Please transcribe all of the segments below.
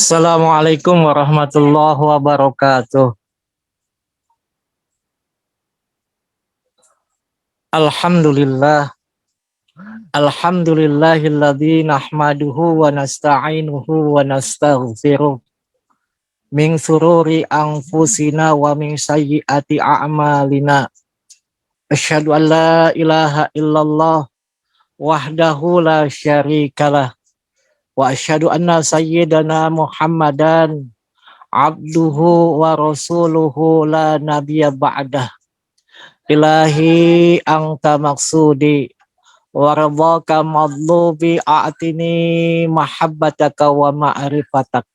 Assalamualaikum warahmatullahi wabarakatuh. Alhamdulillah. Alhamdulillahilladzi nahmaduhu wa nasta'inuhu wa nastaghfiruh. Min sururi anfusina wa min sayyiati a'malina. Asyhadu an la ilaha illallah wahdahu la syarikalah. Wa asyhadu anna sayyidana Muhammadan abduhu wa rasuluhu la nabiyya ba'dah. Ilahi anta maksudi waradhaka madlubi a'tini mahabbataka wa ma'rifatak.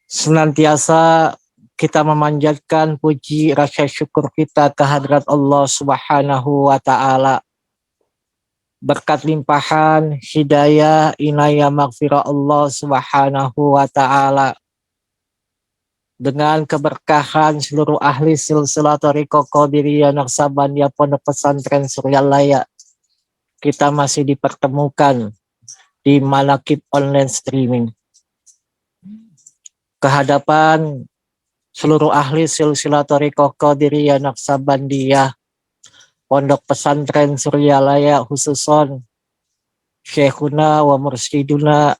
Senantiasa kita memanjatkan puji rasa syukur kita kehadrat Allah Subhanahu wa taala. Berkat limpahan hidayah inayah maghfirah Allah Subhanahu wa taala, dengan keberkahan seluruh ahli silsilah Thariqah Qadiriyah Naqsabandiyah Pondok Pesantren Suryalaya, kita masih dipertemukan di Malakib online streaming. Kehadapan seluruh ahli silsilah Thariqah Qadiriyah Naqsabandiyah Pondok Pesantren Suryalaya, khususon Syekhuna wa Mursyiduna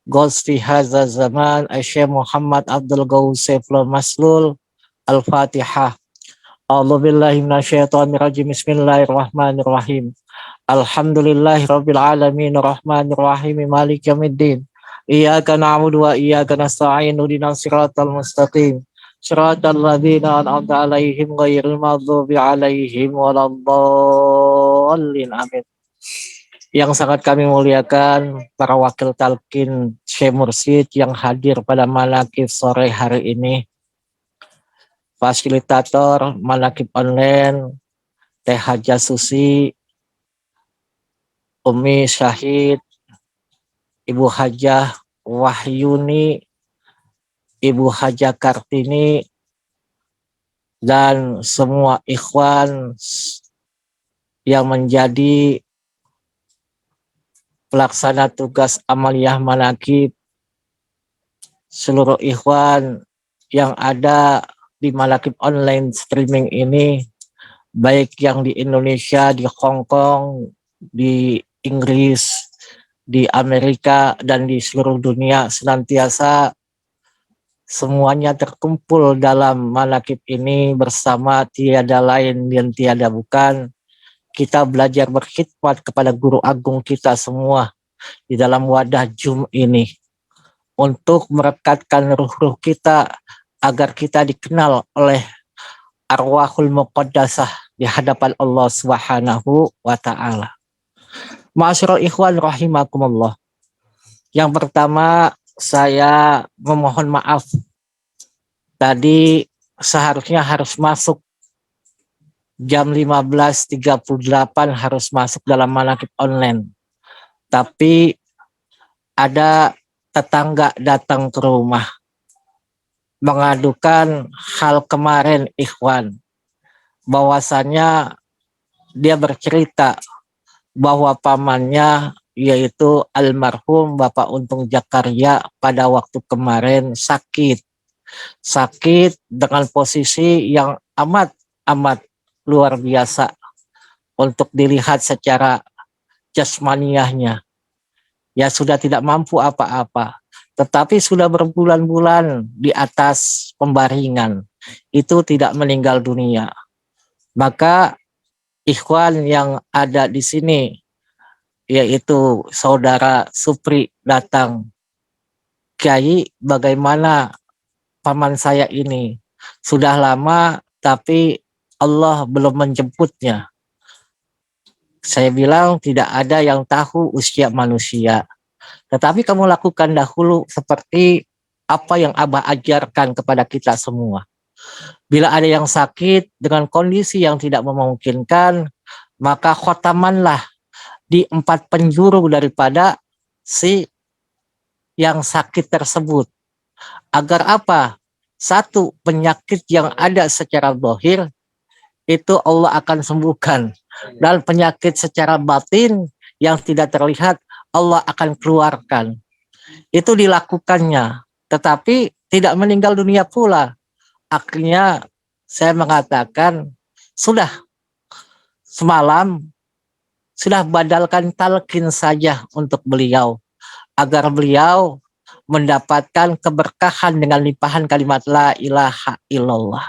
Ghosti Hadza Zaman Syekh Muhammad Abdul Ghausiful Maslul. Al-Fatihah. A'udzubillahi minasyaitonirrajim. Bismillahirrahmanirrahim. Alhamdulillahirabbil alamin arrahmanirrahim maliki yaumiddin. Iyyaka na'budu wa iyyaka nasta'in ihdinas siratal mustaqim. Shiratal ladzina an'amta 'alaihim ghairil maghdubi 'alaihim waladdallin. Amin. Yang sangat kami muliakan para wakil talqin Syekh Mursyid yang hadir pada Malakib sore hari ini, fasilitator Malakib online Teh Hajah Susi, Umi Syahid, Ibu Hajah Wahyuni, Ibu Hajah Kartini, dan semua ikhwan yang menjadi pelaksana tugas amaliyah Malakib, seluruh ikhwan yang ada di Malakib online streaming ini, baik yang di Indonesia, di Hong Kong, di Inggris, di Amerika, dan di seluruh dunia, senantiasa semuanya terkumpul dalam Malakib ini bersama tiada lain dan tiada bukan. Kita belajar berkhidmat kepada guru agung kita semua di dalam wadah Jum ini, untuk merekatkan ruh-ruh kita agar kita dikenal oleh arwahul muqaddasah di hadapan Allah Subhanahu wa taala. Ma'asyiral ikhwan rahimakumullah. Yang pertama, saya memohon maaf. Tadi seharusnya harus masuk jam 15.38, harus masuk dalam Malakib online. Tapi ada tetangga datang ke rumah mengadukan hal kemarin ikhwan, bahwasannya dia bercerita bahwa pamannya yaitu almarhum Bapak Untung Jakarya pada waktu kemarin sakit dengan posisi yang amat luar biasa untuk dilihat secara jasmaniahnya. Ya sudah tidak mampu apa-apa, tetapi sudah berbulan-bulan di atas pembaringan, itu tidak meninggal dunia. Maka ikhwan yang ada di sini, yaitu saudara Supri datang, Kiai, bagaimana paman saya ini? Sudah lama tapi Allah belum menjemputnya. Saya bilang tidak ada yang tahu usia manusia, tetapi kamu lakukan dahulu seperti apa yang Abah ajarkan kepada kita semua. Bila ada yang sakit dengan kondisi yang tidak memungkinkan, maka khotamanlah di 4 penjuru daripada si yang sakit tersebut. Agar apa? Satu, penyakit yang ada secara zahir itu Allah akan sembuhkan, dan penyakit secara batin yang tidak terlihat Allah akan keluarkan. Itu dilakukannya, tetapi tidak meninggal dunia pula. Akhirnya saya mengatakan, sudah semalam, sudah badalkan talqin saja untuk beliau, agar beliau mendapatkan keberkahan dengan limpahan kalimat la ilaha illallah.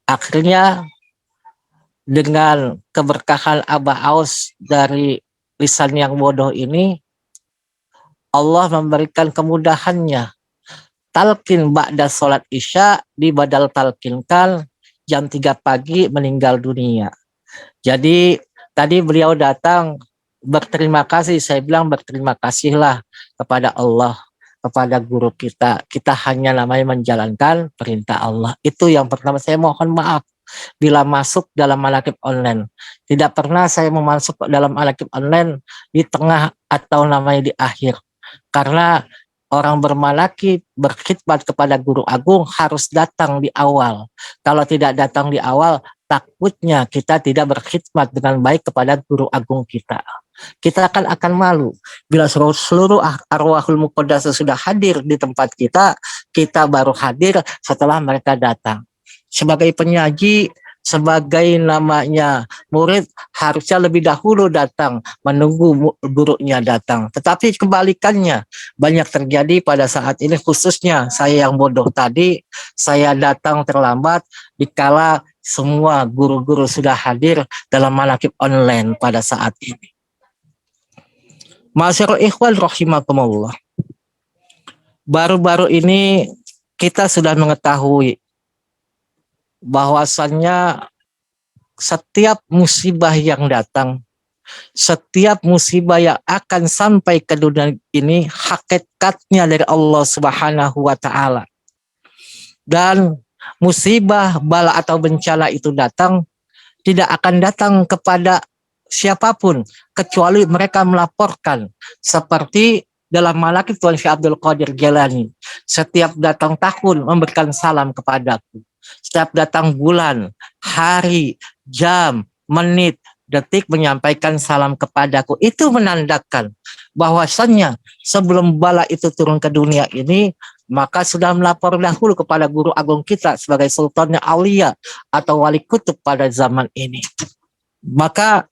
Akhirnya dengan keberkahan Abah Aus dari lisan yang bodoh ini, Allah memberikan kemudahannya. Talqin ba'da sholat isya dibadal talqinkan jam 3 pagi meninggal dunia. Jadi tadi beliau datang berterima kasih, saya bilang berterima kasihlah kepada Allah, kepada guru kita. Kita hanya namanya menjalankan perintah Allah. Itu yang pertama. Saya mohon maaf bila masuk dalam manaqib online. Tidak pernah saya mau masuk dalam manaqib online di tengah atau namanya di akhir. Karena orang bermanaqib berkhidmat kepada guru agung harus datang di awal. Kalau tidak datang di awal, takutnya kita tidak berkhidmat dengan baik kepada guru agung kita. Kita akan malu bila seluruh arwahul muqaddasah sudah hadir di tempat kita, kita baru hadir setelah mereka datang. Sebagai penyaji, sebagai namanya murid, harusnya lebih dahulu datang, menunggu gurunya datang. Tetapi kebalikannya banyak terjadi pada saat ini, khususnya saya yang bodoh tadi, saya datang terlambat dikala semua guru-guru sudah hadir dalam manaqib online pada saat ini. Ma'asyiral ikhwan rahimakumullah. Baru-baru ini kita sudah mengetahui bahwasannya setiap musibah yang datang, setiap musibah yang akan sampai ke dunia ini hakikatnya dari Allah Subhanahu wa taala. Dan musibah, bala atau bencana itu datang tidak akan datang kepada siapapun kecuali mereka melaporkan, seperti dalam manaqib Tuan Syekh Abdul Qadir Jailani. Setiap datang tahun memberikan salam kepadaku. Setiap datang bulan, hari, jam, menit, detik menyampaikan salam kepadaku. Itu menandakan bahwasannya sebelum bala itu turun ke dunia ini, maka sudah melapor dahulu kepada guru agung kita sebagai sultannya Aulia atau wali kutub pada zaman ini. Maka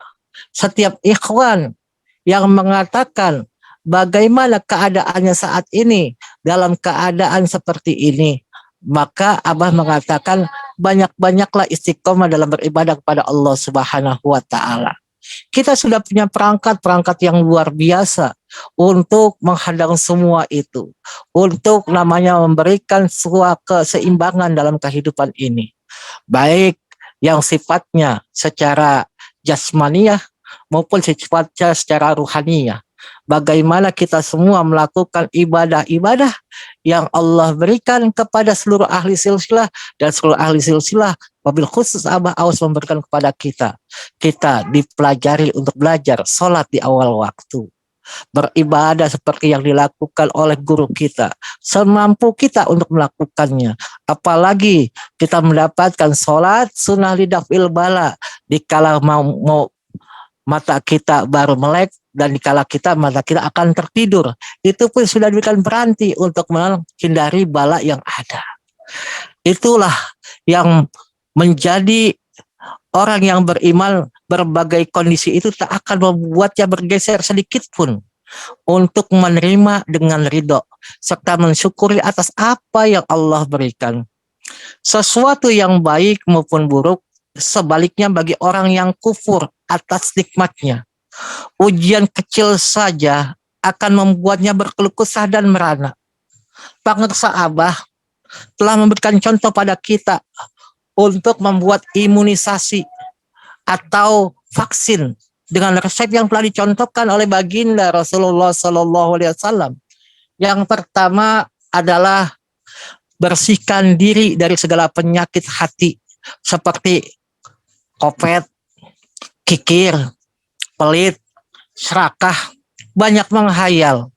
setiap ikhwan yang mengatakan bagaimana keadaannya saat ini dalam keadaan seperti ini, maka Abah mengatakan banyak-banyaklah istiqomah dalam beribadah kepada Allah Subhanahu wa taala. Kita sudah punya perangkat-perangkat yang luar biasa untuk menghadang semua itu, untuk namanya memberikan sebuah keseimbangan dalam kehidupan ini, baik yang sifatnya secara jasmaniah maupun sifatnya secara ruhaniyah. Bagaimana kita semua melakukan ibadah-ibadah yang Allah berikan kepada seluruh ahli silsilah, dan seluruh ahli silsilah wabil khusus Abah Aus memberikan kepada kita. Kita dipelajari untuk belajar sholat di awal waktu, beribadah seperti yang dilakukan oleh guru kita, semampu kita untuk melakukannya. Apalagi kita mendapatkan sholat sunnah lidafil bala dikala mau mata kita baru melek, dan dikala kita mata kita akan tertidur, itu pun sudah diberikan berhenti untuk menghindari bala yang ada. Itulah yang menjadi orang yang beriman. Berbagai kondisi itu tak akan membuatnya bergeser sedikit pun untuk menerima dengan ridho serta mensyukuri atas apa yang Allah berikan. Sesuatu yang baik maupun buruk, sebaliknya bagi orang yang kufur atas nikmatnya, ujian kecil saja akan membuatnya berkeluh kesah dan merana. Pangersa Abah telah memberikan contoh pada kita untuk membuat imunisasi atau vaksin dengan resep yang telah dicontohkan oleh baginda Rasulullah SAW. Yang pertama adalah bersihkan diri dari segala penyakit hati seperti kopet, kikir, pelit, serakah, banyak menghayal,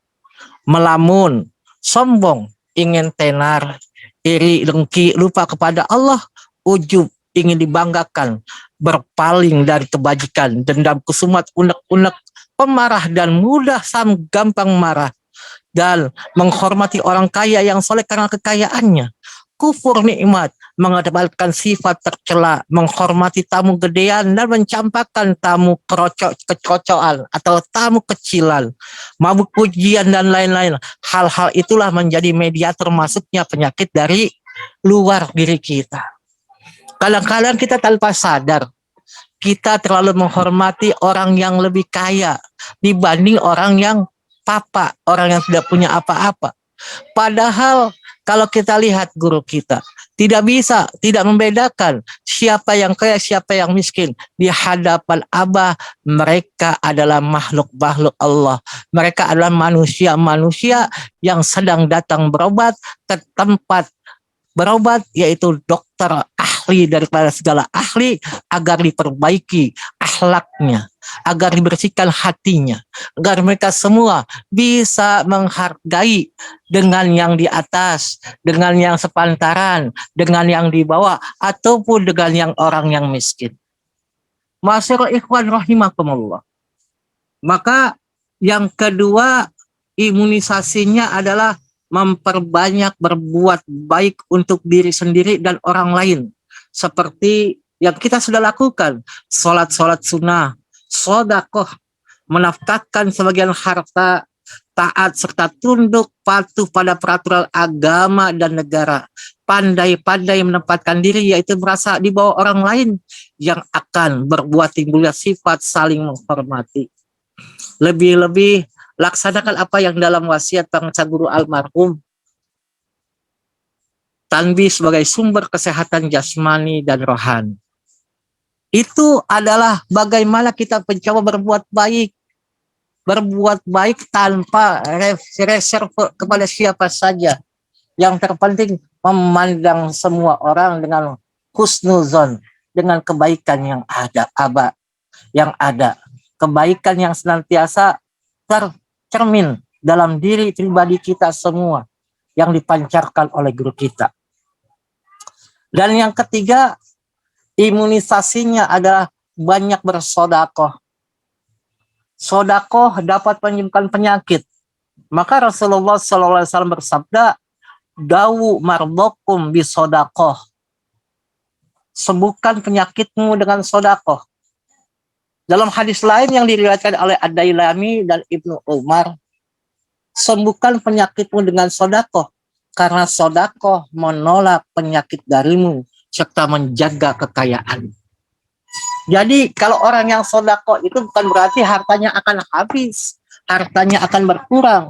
melamun, sombong, ingin tenar, iri, dengki, lupa kepada Allah, ujub, ingin dibanggakan, berpaling dari kebajikan, dendam, kusumat, unek-unek, pemarah dan mudah gampang marah. dan menghormati orang kaya yang soleh karena kekayaannya. Kufur nikmat, mengedepankan sifat tercela, menghormati tamu gedean dan mencampakkan tamu kecocokan atau tamu kecilan, mabuk pujian dan lain-lain. Hal-hal itulah menjadi mediator masuknya penyakit dari luar diri kita. Kadang-kadang kita tanpa sadar kita terlalu menghormati orang yang lebih kaya dibanding orang yang papa, orang yang tidak punya apa-apa. Padahal kalau kita lihat guru kita, tidak membedakan siapa yang kaya, siapa yang miskin. Di hadapan Abah, mereka adalah makhluk-makhluk Allah. Mereka adalah manusia-manusia yang sedang datang berobat ke tempat berobat, yaitu dokter ahli daripada segala ahli, agar diperbaiki akhlaknya, agar dibersihkan hatinya, agar mereka semua bisa menghargai dengan yang di atas, dengan yang sepantaran, dengan yang di bawah, ataupun dengan yang orang yang miskin. Masyaallah ikhwan rahimakumullah. Maka yang kedua, imunisasinya adalah memperbanyak berbuat baik untuk diri sendiri dan orang lain. Seperti yang kita sudah lakukan, sholat sunnah, sodakoh, menafkahkan sebagian harta, taat serta tunduk patuh pada peraturan agama dan negara. Pandai-pandai menempatkan diri, yaitu merasa di bawah orang lain, yang akan berbuat timbulnya sifat saling menghormati. Lebih-lebih laksanakan apa yang dalam wasiat bangsa guru almarhum, tanbih sebagai sumber kesehatan jasmani dan rohani. Itu adalah bagaimana kita mencoba berbuat baik tanpa reserve kepada siapa saja. Yang terpenting memandang semua orang dengan husnuzon, dengan kebaikan yang ada, kebaikan yang senantiasa tercermin dalam diri pribadi kita semua yang dipancarkan oleh guru kita. Dan yang ketiga, imunisasinya adalah banyak bersodakoh. Sodakoh dapat menyembuhkan penyakit. Maka Rasulullah SAW bersabda, dawu mardokum bisodakoh. Sembuhkan penyakitmu dengan sodakoh. Dalam hadis lain yang diriwayatkan oleh Ad-Dailami dan Ibnu Umar, sembuhkan penyakitmu dengan sodakoh, karena sodakoh menolak penyakit darimu serta menjaga kekayaan. Jadi kalau orang yang sodakoh itu bukan berarti hartanya akan habis, hartanya akan berkurang.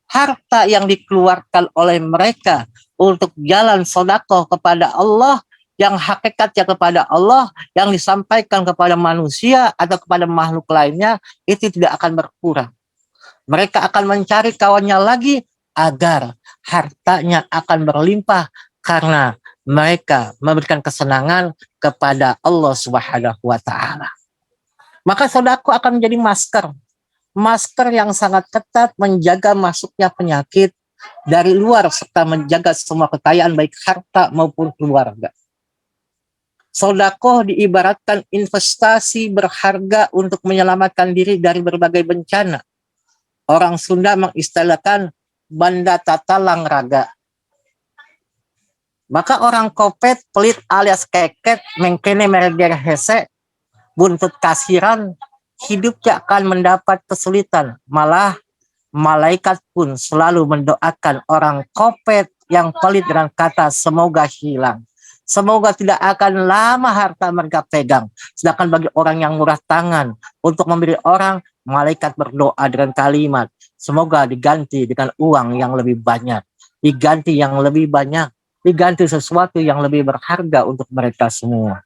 Harta yang dikeluarkan oleh mereka untuk jalan sodakoh kepada Allah, yang hakikatnya kepada Allah, yang disampaikan kepada manusia atau kepada makhluk lainnya, itu tidak akan berkurang. Mereka akan mencari kawannya lagi agar hartanya akan berlimpah karena mereka memberikan kesenangan kepada Allah Subhanahu wa Ta'ala. Maka sedekah akan menjadi masker yang sangat ketat menjaga masuknya penyakit dari luar serta menjaga semua kekayaan baik harta maupun keluarga. Sedekah diibaratkan investasi berharga untuk menyelamatkan diri dari berbagai bencana. Orang Sunda mengistilahkan banda tatalang raga. Maka orang kopet, pelit alias keket, mengkene merger hese, buntut kasiran, hidupnya akan mendapat kesulitan. Malah malaikat pun selalu mendoakan orang kopet yang pelit dengan kata semoga hilang. Semoga tidak akan lama harta mereka pegang. Sedangkan bagi orang yang murah tangan untuk memberi orang, malaikat berdoa dengan kalimat, semoga diganti dengan uang yang lebih banyak, diganti yang lebih banyak, diganti sesuatu yang lebih berharga untuk mereka semua.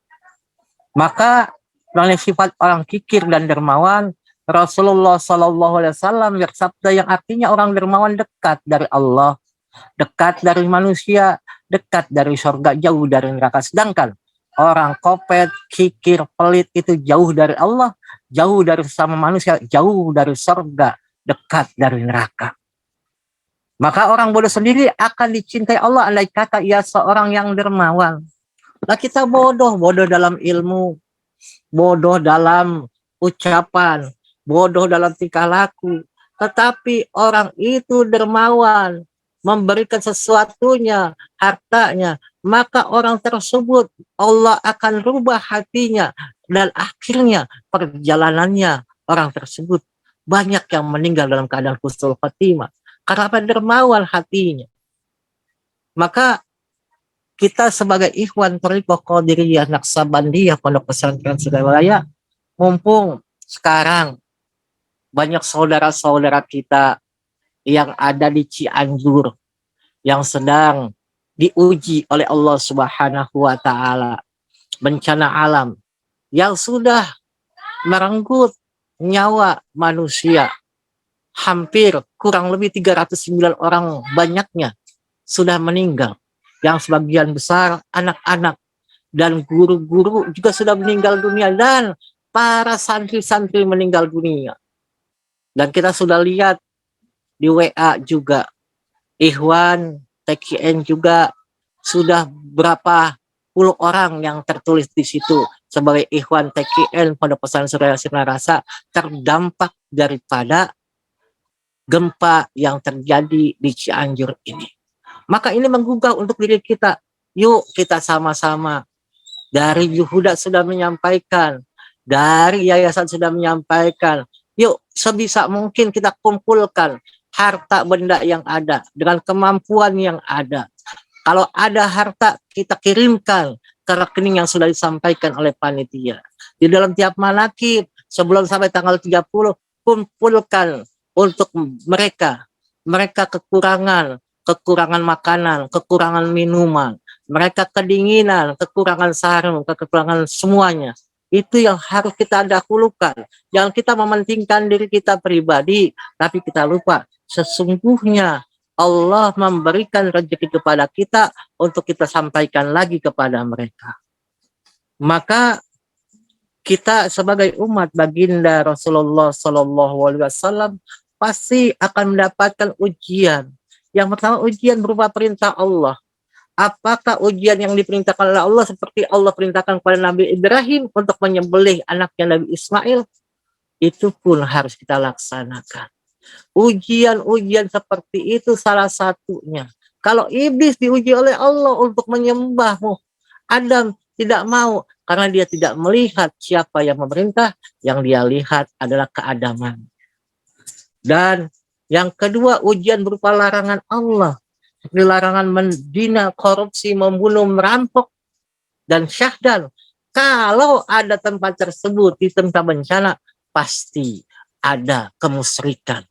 Maka melalui sifat orang kikir dan dermawan, Rasulullah SAW bersabda yang artinya orang dermawan dekat dari Allah, dekat dari manusia, dekat dari surga, jauh dari neraka. Sedangkan orang kopet, kikir, pelit itu jauh dari Allah, jauh dari sesama manusia, jauh dari surga, dekat dari neraka. Maka orang bodoh sendiri akan dicintai Allah andai kata ia seorang yang dermawan. Nah kita bodoh dalam ilmu, bodoh dalam ucapan, bodoh dalam tingkah laku, Tetapi orang itu dermawan, memberikan sesuatunya, hartanya, maka orang tersebut Allah akan rubah hatinya, dan akhirnya perjalanannya orang tersebut banyak yang meninggal dalam keadaan husnul khotimah karena dermawan hatinya. Maka kita sebagai ikhwan Thariqah Qadiriyah Naksabandiyah Pondok Pesantren Surabaya, mumpung sekarang banyak saudara-saudara kita yang ada di Cianjur yang sedang diuji oleh Allah Subhanahu wa taala, bencana alam yang sudah merenggut nyawa manusia. Hampir kurang lebih 309 orang banyaknya sudah meninggal. Yang sebagian besar anak-anak dan guru-guru juga sudah meninggal dunia, dan para santri-santri meninggal dunia. Dan kita sudah lihat di WA juga, Ikhwan TKN juga sudah berapa puluh orang yang tertulis di situ sebagai Ikhwan TKN pada pesan Suraya Sinarasa terdampak daripada gempa yang terjadi di Cianjur ini. Maka ini menggugah untuk diri kita. Yuk kita sama-sama. Dari Yuhuda sudah menyampaikan, dari yayasan sudah menyampaikan. Yuk sebisa mungkin kita kumpulkan harta benda yang ada dengan kemampuan yang ada. Kalau ada harta kita kirimkan ke rekening yang sudah disampaikan oleh panitia. Di dalam tiap manakib sebelum sampai tanggal 30 kumpulkan untuk mereka kekurangan makanan, kekurangan minuman, mereka kedinginan, kekurangan sarung, kekurangan semuanya. Itu yang harus kita dahulukan. Jangan kita mementingkan diri kita pribadi, tapi kita lupa sesungguhnya Allah memberikan rezeki kepada kita untuk kita sampaikan lagi kepada mereka. Maka kita sebagai umat baginda Rasulullah SAW pasti akan mendapatkan ujian. Yang pertama, ujian berupa perintah Allah. Apakah ujian yang diperintahkan oleh Allah seperti Allah perintahkan kepada Nabi Ibrahim untuk menyembelih anaknya Nabi Ismail? Itu pun harus kita laksanakan. Ujian-ujian seperti itu salah satunya. Kalau iblis diuji oleh Allah untuk menyembahmu, Adam tidak mau karena dia tidak melihat siapa yang memerintah, yang dia lihat adalah keadaman. Dan yang kedua, ujian berupa larangan Allah. Seperti larangan menzina, korupsi, membunuh, merampok, dan syahdan. Kalau ada tempat tersebut di tempat bencana, pasti ada kemusyrikan,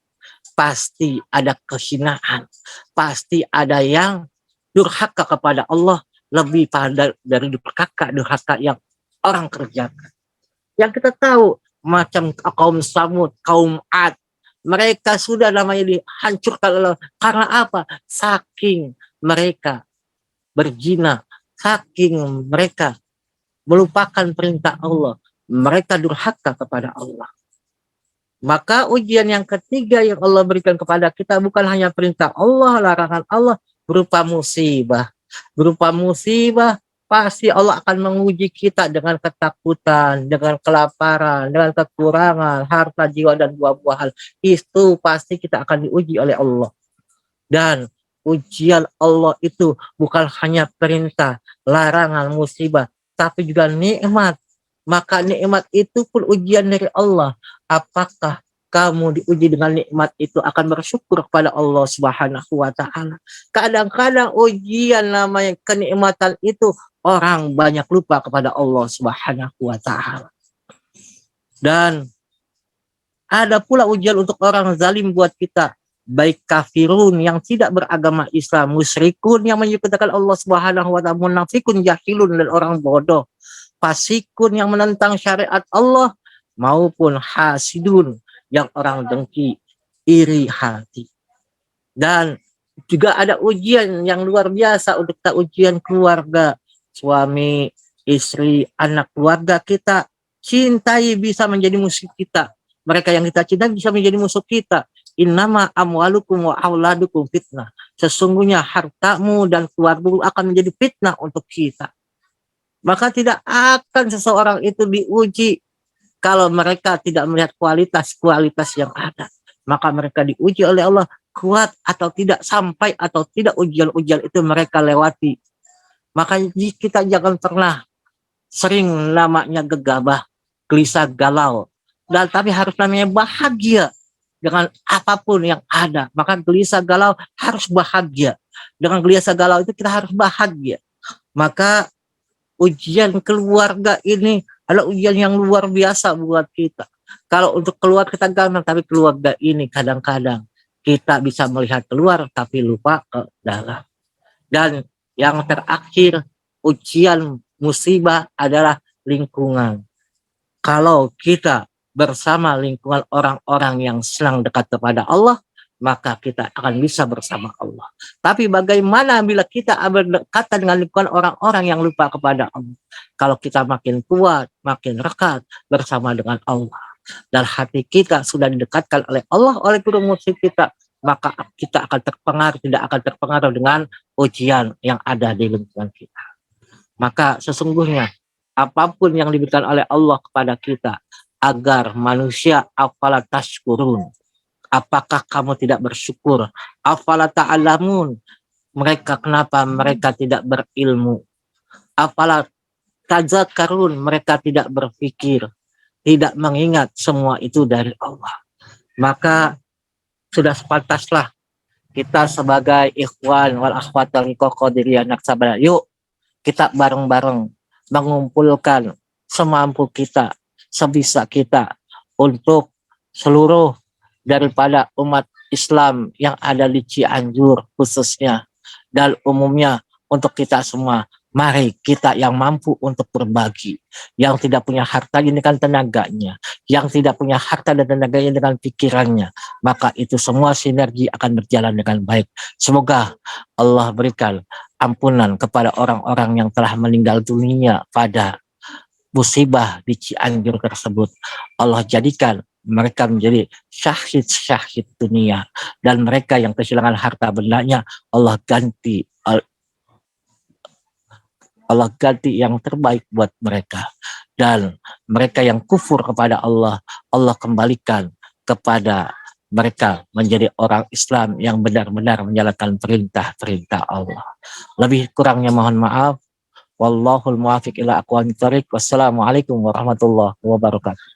pasti ada kehinaan, pasti ada yang durhaka kepada Allah lebih pada dari durhaka yang orang kerjakan. Yang kita tahu macam kaum Samud, kaum Ad, mereka sudah namanya dihancurkan oleh karena apa? Saking mereka berzina, saking mereka melupakan perintah Allah, mereka durhaka kepada Allah. Maka ujian yang ketiga yang Allah berikan kepada kita bukan hanya perintah Allah, larangan Allah, berupa musibah. Berupa musibah, pasti Allah akan menguji kita dengan ketakutan, dengan kelaparan, dengan kekurangan, harta, jiwa, dan buah-buahan. Itu pasti kita akan diuji oleh Allah. Dan ujian Allah itu bukan hanya perintah, larangan, musibah, tapi juga nikmat. Maka nikmat itu pun ujian dari Allah. Apakah kamu diuji dengan nikmat itu akan bersyukur kepada Allah Subhanahu wa taala? Kadang-kadang ujian namanya kenikmatan itu orang banyak lupa kepada Allah Subhanahu wa taala. Dan ada pula ujian untuk orang zalim buat kita, baik kafirun yang tidak beragama Islam, musyrikun yang menyekutukan Allah Subhanahu wa taala, munafikun, jahilun, dan orang bodoh, fasikun yang menentang syariat Allah, maupun hasidun yang orang dengki, iri hati. Dan juga ada ujian yang luar biasa untuk kita, ujian keluarga, suami, istri, anak, keluarga kita cintai bisa menjadi musuh kita. Mereka yang kita cintai bisa menjadi musuh kita. Innama amwalukum wa auladukum fitnah. Sesungguhnya hartamu dan keluargamu akan menjadi fitnah untuk kita. Maka tidak akan seseorang itu diuji kalau mereka tidak melihat kualitas-kualitas yang ada. maka mereka diuji oleh Allah kuat atau tidak, sampai atau tidak ujian-ujian itu mereka lewati. Maka kita jangan pernah sering namanya gegabah, gelisah, galau. Dan tapi harus namanya bahagia dengan apapun yang ada. Maka gelisah galau harus bahagia. Dengan gelisah galau itu kita harus bahagia. Maka ujian keluarga ini adalah ujian yang luar biasa buat kita. Kalau untuk keluar kita gampang, tapi keluarga ini kadang-kadang kita bisa melihat keluar tapi lupa ke dalam. Dan yang terakhir, ujian musibah adalah lingkungan. Kalau kita bersama lingkungan orang-orang yang senang dekat kepada Allah, maka kita akan bisa bersama Allah. Tapi bagaimana bila kita berdekatan dengan lingkungan orang-orang yang lupa kepada Allah? Kalau kita makin kuat, makin rekat bersama dengan Allah, dan hati kita sudah didekatkan oleh Allah, oleh guru musik kita, maka kita akan terpengaruh, tidak akan terpengaruh dengan ujian yang ada di lingkungan kita. Maka sesungguhnya apapun yang diberikan oleh Allah kepada kita, agar manusia afala tashkurun, apakah kamu tidak bersyukur, afala ta'alamun, mereka kenapa mereka tidak berilmu, afala tadzakarun, mereka tidak berpikir, tidak mengingat semua itu dari Allah. Maka sudah sepantaslah kita sebagai ikhwan wal akhwat wal qadiriyah Naqsabandiyah, yuk kita bareng-bareng mengumpulkan semampu kita, sebisa kita, untuk seluruh daripada umat Islam yang ada di Cianjur khususnya, dan umumnya untuk kita semua. Mari kita yang mampu untuk berbagi, yang tidak punya harta dengan tenaganya, yang tidak punya harta dan tenaganya dengan pikirannya, maka itu semua sinergi akan berjalan dengan baik. Semoga Allah berikan ampunan kepada orang-orang yang telah meninggal dunia pada musibah di Cianjur tersebut. Allah jadikan mereka menjadi syahid-syahid dunia, dan mereka yang kehilangan harta bendanya Allah ganti yang terbaik buat mereka, dan mereka yang kufur kepada Allah, Allah kembalikan kepada mereka menjadi orang Islam yang benar-benar menjalankan perintah-perintah Allah. Lebih kurangnya mohon maaf. Wallahul muwaffiq ila aqwamit thoriq. Wassalamualaikum warahmatullahi wabarakatuh.